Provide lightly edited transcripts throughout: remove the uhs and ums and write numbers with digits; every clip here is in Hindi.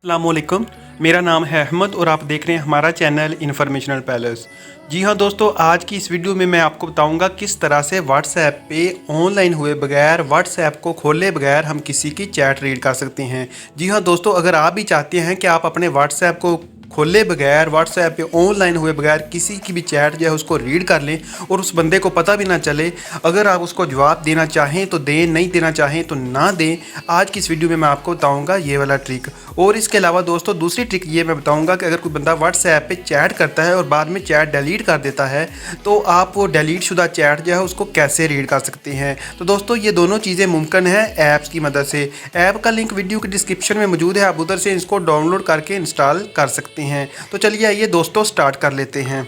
अस्सलामुअलैकुम, मेरा नाम है अहमद और आप देख रहे हैं हमारा चैनल इन्फॉर्मेशनल पैलेस। जी हाँ दोस्तों, आज की इस वीडियो में मैं आपको बताऊंगा किस तरह से व्हाट्सएप पे ऑनलाइन हुए बगैर, व्हाट्सएप को खोले बगैर हम किसी की चैट रीड कर सकते हैं। जी हाँ दोस्तों, अगर आप भी चाहते हैं कि आप अपने व्हाट्सएप को खोले बगैर, व्हाट्सएप पे ऑनलाइन हुए बगैर किसी की भी चैट जो है उसको रीड कर लें और उस बंदे को पता भी ना चले, अगर आप उसको जवाब देना चाहें तो दें, नहीं देना चाहें तो ना दें, आज की इस वीडियो में मैं आपको बताऊंगा ये वाला ट्रिक। और इसके अलावा दोस्तों दूसरी ट्रिक ये मैं बताऊंगा कि अगर कोई बंदा व्हाट्सएप पे चैट करता है और बाद में चैट डिलीट कर देता है तो आप वो डिलीट शुदा चैट जो है उसको कैसे रीड कर सकते हैं। तो दोस्तों ये दोनों चीज़ें मुमकिन है ऐप्स की मदद से। ऐप का लिंक वीडियो के डिस्क्रिप्शन में मौजूद है, आप उधर से इसको डाउनलोड करके इंस्टॉल कर सकते हैं। तो चलिए आइए दोस्तों स्टार्ट कर लेते हैं।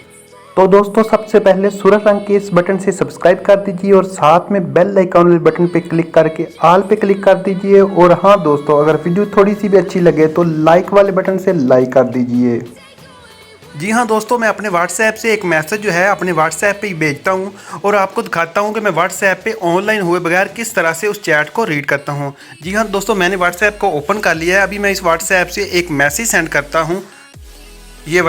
तो दोस्तों सबसे पहले सूरज रंग के इस बटन से सब्सक्राइब कर दीजिए और साथ में बेल आइकन वाले बटन पे क्लिक करके ऑल पे क्लिक कर दीजिए। और हाँ दोस्तों, अगर वीडियो थोड़ी सी भी अच्छी लगे तो लाइक वाले बटन से लाइक कर दीजिए। जी हाँ दोस्तों, मैं अपने व्हाट्सएप से एक मैसेज जो है अपने व्हाट्सएप पे ही भेजता हूँ और आपको दिखाता हूँ कि मैं व्हाट्सएप पे ऑनलाइन हुए बगैर किस तरह से उस चैट को रीड करता हूँ। जी हाँ दोस्तों, मैंने व्हाट्सएप को ओपन कर लिया है। अभी मैं इस व्हाट्सएप से एक मैसेज सेंड करता हूँ। ये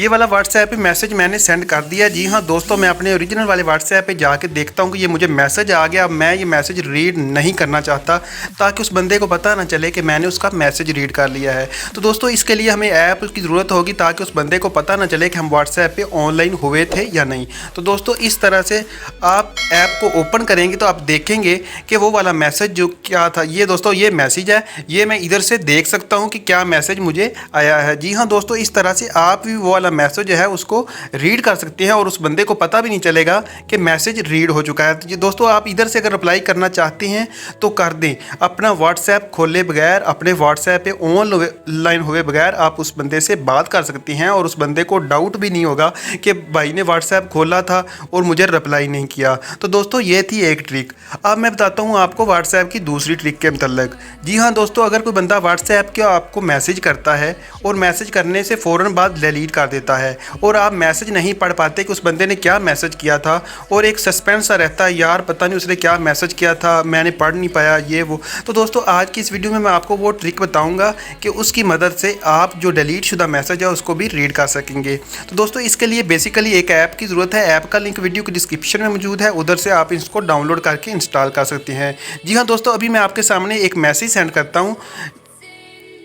वाला व्हाट्सएप पे मैसेज मैंने सेंड कर दिया। जी हाँ दोस्तों, मैं अपने ओरिजिनल वाले व्हाट्सएप पे जाके देखता हूँ कि ये मुझे मैसेज आ गया। अब मैं ये मैसेज रीड नहीं करना चाहता ताकि उस बंदे को पता ना चले कि मैंने उसका मैसेज रीड कर लिया है। तो दोस्तों इसके लिए हमें ऐप की ज़रूरत होगी ताकि उस बंदे को पता ना चले कि हम व्हाट्सएप पे ऑनलाइन हुए थे या नहीं। तो दोस्तों इस तरह से आप ऐप को ओपन करेंगे तो आप देखेंगे कि वो वाला मैसेज जो क्या था, ये दोस्तों ये मैसेज है, ये मैं इधर से देख सकता हूँ कि क्या मैसेज मुझे आया है। जी हाँ दोस्तों, इस तरह से आप भी वो वाला मैसेज जो है उसको रीड कर सकते हैं और उस बंदे को पता भी नहीं चलेगा कि मैसेज रीड हो चुका है। तो दोस्तों आप इधर से अगर रिप्लाई करना चाहते हैं तो कर दें, अपना व्हाट्सएप खोले बगैर, अपने व्हाट्सएप पे ऑनलाइन हुए बगैर आप उस बंदे से बात कर सकते हैं और उस बंदे को डाउट भी नहीं होगा कि भाई ने व्हाट्सएप खोला था और मुझे रिप्लाई नहीं किया। तो दोस्तों ये थी एक ट्रिक। अब मैं बताता हूँ आपको व्हाट्सएप की दूसरी ट्रिक के मतलब। जी हाँ दोस्तों, अगर कोई बंदा व्हाट्सएप के आपको मैसेज करता है और मैसेज करने से फ़ौरन बाद डिलीट कर देता है और आप मैसेज नहीं पढ़ पाते कि उस बंदे ने क्या मैसेज किया था और एक सस्पेंस सा रहता है, यार पता नहीं उसने क्या मैसेज किया था, मैंने पढ़ नहीं पाया ये वो। तो दोस्तों आज की इस वीडियो में मैं आपको वो ट्रिक बताऊंगा कि उसकी मदद से आप जो डिलीट शुदा मैसेज है उसको भी रीड कर सकेंगे। तो दोस्तों इसके लिए बेसिकली एक ऐप की ज़रूरत है। ऐप का लिंक वीडियो के डिस्क्रिप्शन में मौजूद है, उधर से आप इसको डाउनलोड करके इंस्टॉल कर सकते हैं। जी हाँ दोस्तों, अभी मैं आपके सामने एक मैसेज सेंड करता हूँ,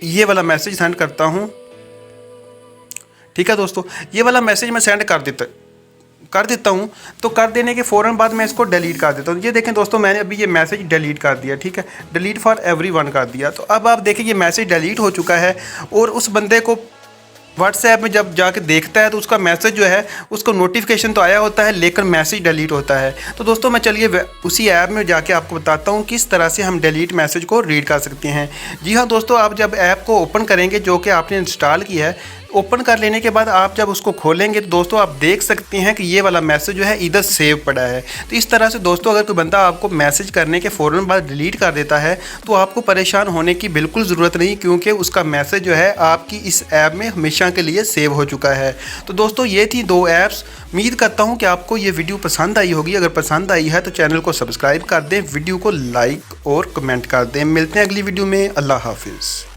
ये वाला मैसेज सेंड करता हूँ। ठीक है दोस्तों, ये वाला मैसेज मैं सेंड कर देता हूँ। तो कर देने के फ़ौरन बाद मैं इसको डिलीट कर देता हूँ। ये देखें दोस्तों, मैंने अभी ये मैसेज डिलीट कर दिया। ठीक है, डिलीट फॉर एवरीवन कर दिया। तो अब आप देखें ये मैसेज डिलीट हो चुका है और उस बंदे को व्हाट्सएप में जब जाके देखता है तो उसका मैसेज जो है उसको नोटिफिकेशन तो आया होता है लेकिन मैसेज डिलीट होता है। तो दोस्तों मैं चलिए उसी ऐप में जाके आपको बताता हूँ किस तरह से हम डिलीट मैसेज को रीड कर सकते हैं। जी हाँ दोस्तों, आप जब ऐप को ओपन करेंगे जो कि आपने इंस्टॉल किया है, ओपन कर लेने के बाद आप जब उसको खोलेंगे तो दोस्तों आप देख सकते हैं कि ये वाला मैसेज जो है इधर सेव पड़ा है। तो इस तरह से दोस्तों अगर कोई बंदा आपको मैसेज करने के फ़ौरन बाद डिलीट कर देता है तो आपको परेशान होने की बिल्कुल ज़रूरत नहीं, क्योंकि उसका मैसेज जो है आपकी इस ऐप में हमेशा के लिए सेव हो चुका है। तो दोस्तों ये थी दो ऐप्स। उम्मीद करता हूँ कि आपको ये वीडियो पसंद आई होगी। अगर पसंद आई है तो चैनल को सब्सक्राइब कर दें, वीडियो को लाइक और कमेंट कर दें। मिलते हैं अगली वीडियो में। अल्लाह हाफिज़।